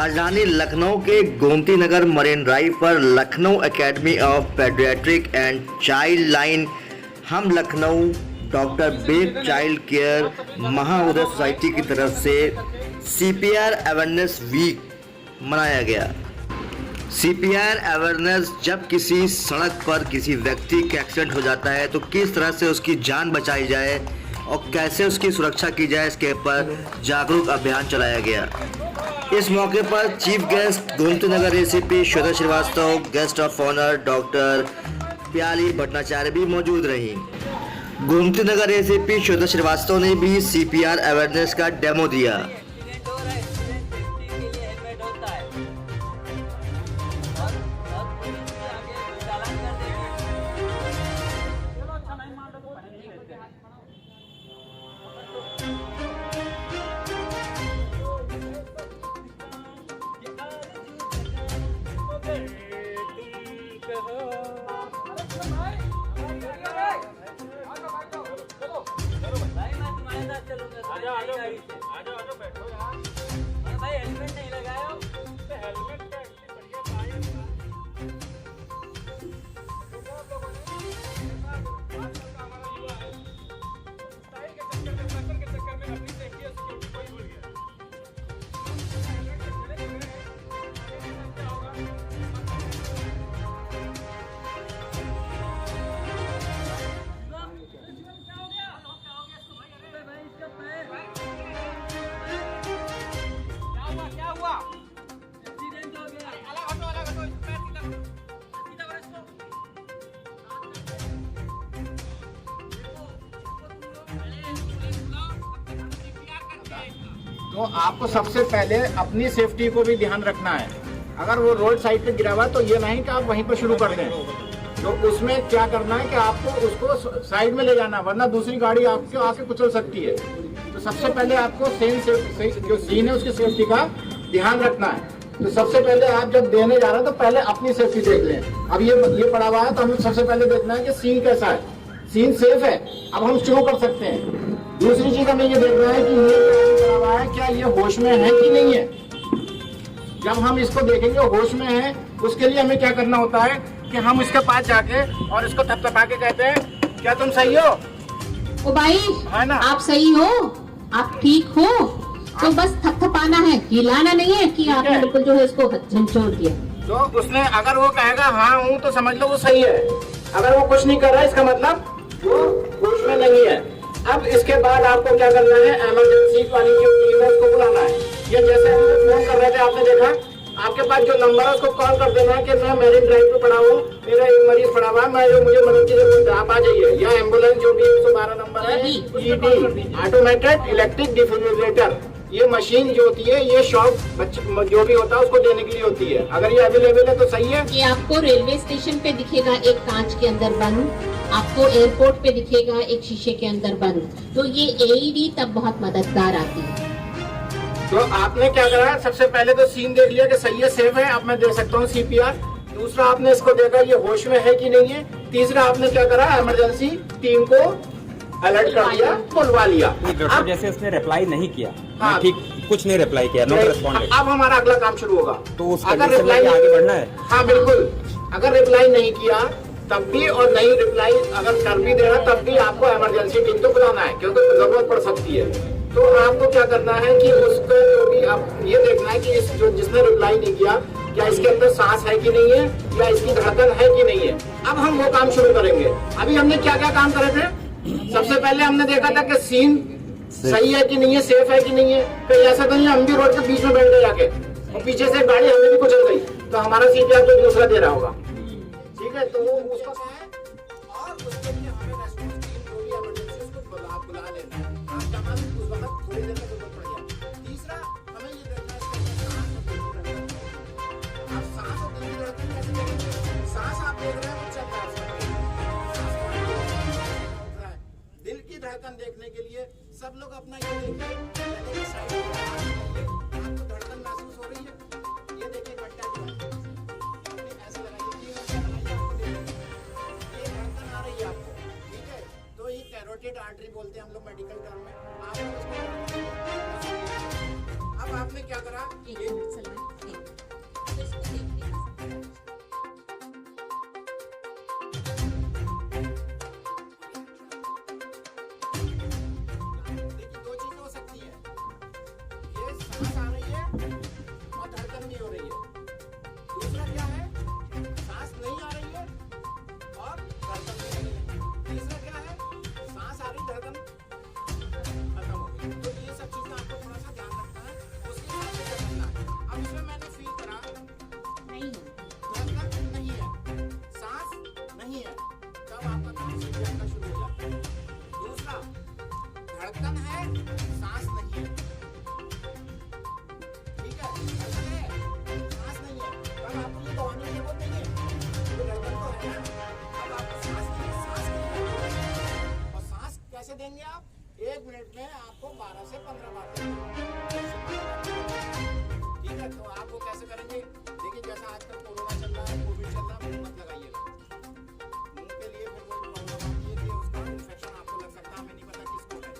राजधानी लखनऊ के Gomti Nagar Marine Drive पर Lucknow academy of paediatric and child line हम Lucknow doctor babe child care महाउदय सोसाइटी की तरफ से सीपीआर अवेयरनेस वीक मनाया गया। सीपीआर अवेयरनेस जब किसी सड़क पर किसी व्यक्ति का एक्सीडेंट हो जाता है तो किस तरह से उसकी जान बचाई जाए और कैसे उसकी सुरक्षा की जाए, इसके पर जागरूक अभियान चलाया गया। इस मौके पर chief guest Gomti Nagar ACP Shweta Srivastava, guest of honour doctor Piyali Bhattacharya भी मौजूद रहीं। गोमती नगर एसीपी श्वेता श्रीवास्तव ने भी सीपीआर अवेयरनेस का डेमो दिया। बैठो यार। भाई हेलमेट नहीं लगाया हो? तो हेलमेट का बढ़िया पाए के चक्कर में अपनी सेफ्टी और सिक्योरिटी को ही भूल गया। तो आपको सबसे पहले अपनी सेफ्टी को भी ध्यान रखना है। अगर वो रोड साइड पे गिरा हुआ तो ये नहीं कि आप वहीं पर शुरू कर दें। तो उसमें क्या करना है कि आपको उसको साइड में ले जाना, वरना दूसरी गाड़ी आपको आके कुचल सकती है। तो सबसे पहले आपको जो सीन है उसकी सेफ्टी का ध्यान रखना है। तो सबसे पहले आप जब देने जा रहे हैं तो पहले अपनी सेफ्टी देख लें। अब ये पड़ा हुआ है तो हमें सबसे पहले देखना है कि सीन कैसा है, सीन सेफ है, अब हम शुरू कर सकते हैं। दूसरी चीज हमें ये देखना है कि ये पड़ा हुआ है, क्या ये होश में है कि नहीं है। जब हम इसको देखेंगे होश में है, उसके लिए हमें क्या करना होता है कि हम इसके पास जाके और इसको थपथपा के कहते हैं, क्या तुम सही हो? ओ भाई, है ना? आप सही हो, आप ठीक हो, तो बस थपथपाना है, हिलाना नहीं है कि आपने बिल्कुल जो है इसको झंझोड़ दिया। तो उसने अगर वो कहेगा हाँ हूँ तो समझ लो वो सही है। अगर वो कुछ नहीं कर रहा है इसका मतलब वो होश में नहीं है। अब इसके बाद आपको क्या करना है, इमरजेंसी वाली जो टीम है उसको बुलाना है। ये जैसे हम फोन कर रहे थे, आपने देखा, आपके पास जो नंबर है उसको कॉल कर देना है कि मैं मरीन ड्राइव पे पड़ा हूँ, मेरा एक मरीज पड़ा हुआ है, मुझे मदद की जरूरत है, आप आ जाइए। या एम्बुलेंस जो भी 112 नंबर है, ED ऑटोमेटेड इलेक्ट्रिक डिफिब्रिलेटर, ये मशीन जो होती है ये शॉक जो भी होता है उसको देने के लिए होती है। अगर ये अवेलेबल है तो सही है। ये आपको रेलवे स्टेशन पे दिखेगा एक कांच के अंदर बंद, आपको एयरपोर्ट पे दिखेगा एक शीशे के अंदर बंद। तो ये AED तब बहुत मददगार आती है। तो आपने क्या करा, सबसे पहले तो सीन देख लिया कि सही है, सेफ है, अब मैं दे सकता हूँ CPR। दूसरा आपने इसको देखा ये होश में है कि नहीं है। तीसरा आपने क्या करा, इमरजेंसी टीम को अलर्ट कर दिया, बुलवा लिया। अब जैसे उसने रिप्लाई नहीं किया, हाँ, ठीक, कुछ नहीं रिप्लाई किया, नॉट रिस्पॉन्डेड, अब हमारा अगला काम शुरू होगा। तो उस कंडीशन में आगे बढ़ना है। हाँ बिल्कुल, अगर रिप्लाई नहीं किया तब भी, और नहीं रिप्लाई अगर कर भी दे रहा तब भी आपको इमरजेंसी टीम को बुलाना है, क्योंकि जरूरत पड़ सकती है। तो आपको क्या करना है कि उसको जो भी आप ये देखना है कि जिसने रिप्लाई नहीं किया, क्या इसके अंदर सांस है कि नहीं है, या इसकी धड़कन है कि नहीं है। अब हम वो काम शुरू करेंगे। अभी हमने क्या क्या काम करे थे, सबसे पहले हमने देखा था कि सीन सही है कि नहीं है, सेफ है कि नहीं है। फिर ऐसा तो नहीं हम भी रोड के बीच में बैठ गए जाके और पीछे से गाड़ी हमें भी कुचल गई, तो हमारा CPR तो दूसरा दे रहा होगा। ठीक है, तो वो उसका है और उसके लिए हमें रेस्पॉन्स टीम जो भी इमरजेंसी उसको बुला लेना है। आप जमा उस वक्त थोड़ी देर में जरूरत पड़ जाए। तीसरा हमें ये देखना है आप सांस और दिल की धड़कन कैसे देखेंगे। सांस आप देख रहे हैं वो चल रहा है, दिल की धड़कन देखने के लिए सब लोग अपना ये देखिए, पहले साइड में आपको धड़कन महसूस हो रही है, ये देखिए घंटा ऐसे लगाइए, ये धड़कन आ रही है आपको। ठीक है, तो ये कैरोटिड आर्टरी बोलते हैं हम लोग मेडिकल टर्म में। आप अब आपने क्या करा, ये कैसे देंगे आप? 1 मिनट में आपको 12 से 15 बार। ठीक है, तो आप वो कैसे करेंगे? देखिए जैसा आजकल कोरोना चल रहा है, कोविड चल रहा है, मुंह मत लगाइएगा। मुंह के लिए फिर वो प्रॉब्लम आती है कि उसका इन्फेक्शन आपको लग सकता है, हमें नहीं पता किसको है,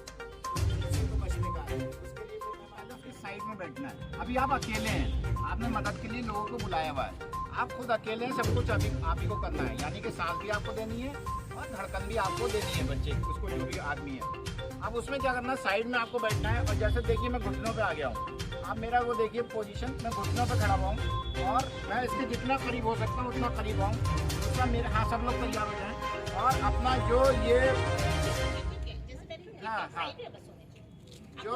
उसी को बचने का है। उसके लिए फिर हमारे अपनी साइड में बैठना है। अभी आप अकेले हैं, आपने मदद के लिए लोगों को बुलाया हुआ है, आप खुद अकेले हैं, सब कुछ अभी आप ही को करना है। यानी कि सांस भी आपको देनी है और धड़कन भी आपको देनी है बच्चे उसको, जो भी आदमी है। अब उसमें क्या करना है, साइड में आपको बैठना है। और जैसे देखिए मैं घुटनों पे आ गया हूँ, आप मेरा वो देखिए पोजीशन, मैं घुटनों पे खड़ा हुआ हूँ और मैं इसके जितना करीब हो सकता हूँ उतना करीब आऊँ। दूसरा मेरे, हाँ सब लोग तैयार हो जाएं और अपना जो ये हाँ हाँ जो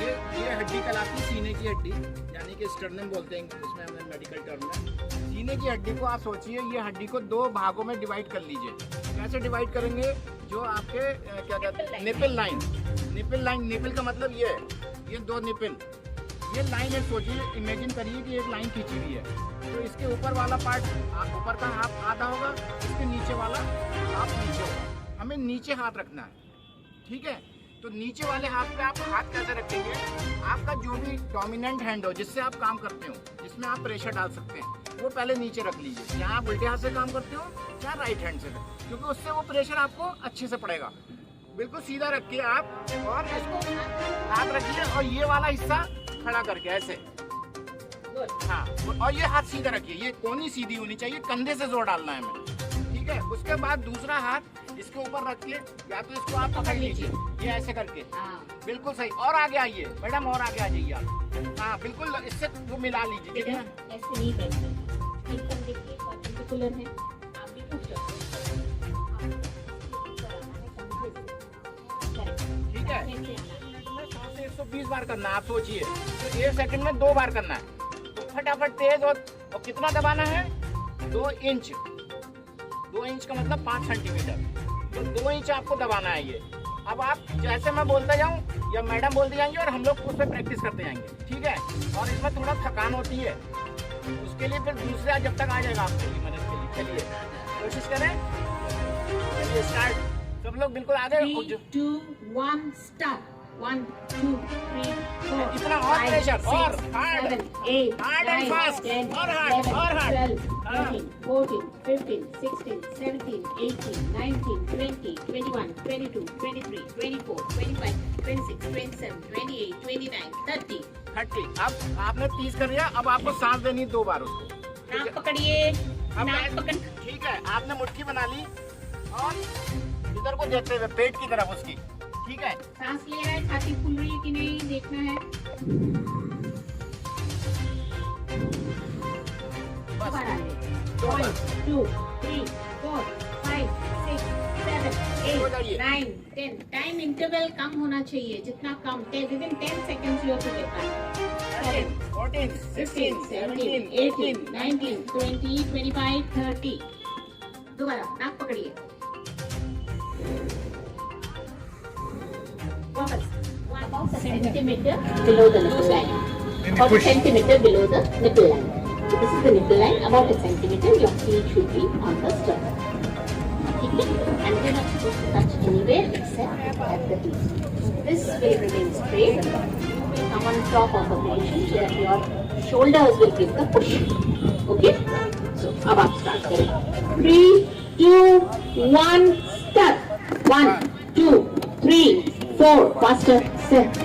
ये हड्डी कहलाती है सीने की हड्डी, यानी कि स्टर्नम बोलते हैं उसमें हमें मेडिकल टर्म में। सीने की हड्डी को आप सोचिए, ये हड्डी को 2 भागों में डिवाइड कर लीजिए। कैसे डिवाइड करेंगे? जो आपके क्या कहते हैं, nipple line. Nipple line, nipple का मतलब ये है, ये 2 निपल, ये लाइन है। सोचिए, इमेजिन करिए कि एक लाइन खींची हुई है, तो इसके ऊपर वाला पार्ट ऊपर का हाथ आधा होगा, इसके नीचे वाला हाथ नीचे होगा। हमें नीचे हाथ रखना है, ठीक है? तो नीचे वाले हाथ पे आप हाथ कैसे रखेंगे? आपका जो भी डोमिनेंट हैंड हो, जिससे आप काम करते हो, जिसमें आप प्रेशर डाल सकते हैं, वो पहले नीचे रख लीजिए। या आप उल्टे हाथ से काम करते हो या राइट हैंड से, क्योंकि उससे वो प्रेशर आपको अच्छे से पड़ेगा। बिल्कुल सीधा रखिए आप और इसको हाथ रखिए और ये वाला हिस्सा खड़ा करके ऐसे, हाँ, और ये हाथ सीधा रखिए। ये कोनी सीधी होनी चाहिए, कंधे से जोर डालना है हमें, ठीक है? उसके बाद दूसरा हाथ इसके ऊपर रख के, या तो इसको आप पकड़ लीजिए, ये ऐसे करके, बिल्कुल सही। और आगे आइए मैडम, और आगे आ जाइए आप, हाँ बिल्कुल, इससे वो मिला लीजिए, ठीक है? ऐसे नहीं बैठना, एकदम देखिए परपेंडिकुलर है, आप भी पूछ सकते हैं, ठीक है? 100 से 120 बार करना है, आप सोचिए। तो 1 सेकंड में 2 बार करना है, तो फटाफट तेज। और कितना दबाना है? 2 इंच। 2 इंच का मतलब 5 सेंटीमीटर, तो 2 इंच आपको दबाना है ये। अब आप जैसे मैं बोलता जाऊँ या मैडम बोलते जाएंगे और हम लोग उस पर प्रैक्टिस करते जाएंगे, ठीक है? और इसमें थोड़ा थकान होती है, उसके लिए फिर दूसरा जब तक आ जाएगा आपके लिए मदद के लिए। चलिए कोशिश करें, चलिए स्टार्ट। सब लोग बिल्कुल आगे। 3, 2, 1 स्टार्ट। 1, 2, 3, 4, इतना और 5, प्रेशर, 6, और हार्ड, 7, 8, हार्ड एंड 9, फास्ट, 10, और हार्ड, 11, और हार्ड। 12, 13, 14, 15, 16, 17, 18, 19, 20, 21, 22, 23, 24, 25, 26, 27, 28, 29, 30. 30। अब आपने 30 कर लिया, अब आपको सांस देनी 2 बार उसको। नाक पकड़िए, अब नाक पकड़। ठीक है, आपने मुट्ठी बना ली और इधर को देखते हुए पेट की तरफ उसकी, ठीक है? सांस ले रहा है, छाती फूल रही है कि नहीं देखना है। दोबारा ले। 1, 2, 3, 4, 5, 6, 7, 8, 9, 10. टाइम इंटरवल कम होना चाहिए, जितना कम, within 10 seconds you have to get back. 7, 14, 16, 17, 18, 19, 20, 25, 30. दोबारा नाक पकड़िए। वापस 1 centimeter below the nipple line, about a centimeter below the nipple line. So this is the nipple line, about a centimeter. Your feet should be on the sternum. Okay? And you're not supposed to touch anywhere except at the heel. This will remain straight. You will come on top of the position so that your shoulders will give the push. Okay? So अब आप start करें. 3, 2, 1, start. 1, 2, 3, 4, faster, 7,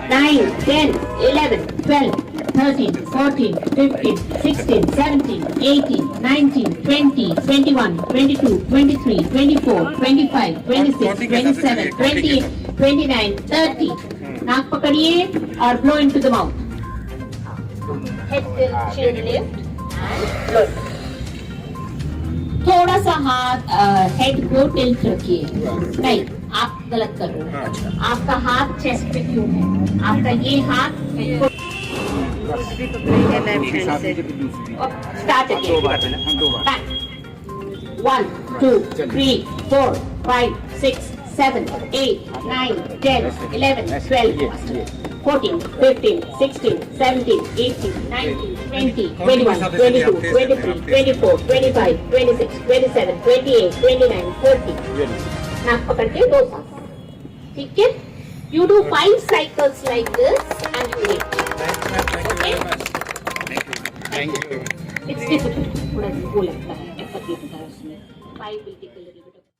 9, 10, 11, 12, 13, 14, 15, 16, 17, 18, 19, 20, 21, 22, 23, 24, 25, 26, 27, 28, 29, 30. नाक पकड़िए और blow into the mouth. Head till chin lift and blow. थोड़ा सा हाथ head को टिल्ट रखिए। नहीं, आप गलत कर रहे हो। आपका हाथ चेस्ट पे क्यों है? आपका ये हाथ हेड को स्टार्ट अगेन। 1, 2, 3, 4, 5, 6, 7, 8, 9, 10, 11, 12, 14, 15, 16, 17, 18, 19, 20, 21, 22, 23, 24, 25, 26, 27, 28, 29, 30. नाक पकड़ के 2 सांस, ठीक है? You do 5 cycles like this and you wait. Okay? It's difficult. थोड़ा वो लगता है, effort लगता है उसमें. 5 will take a little bit.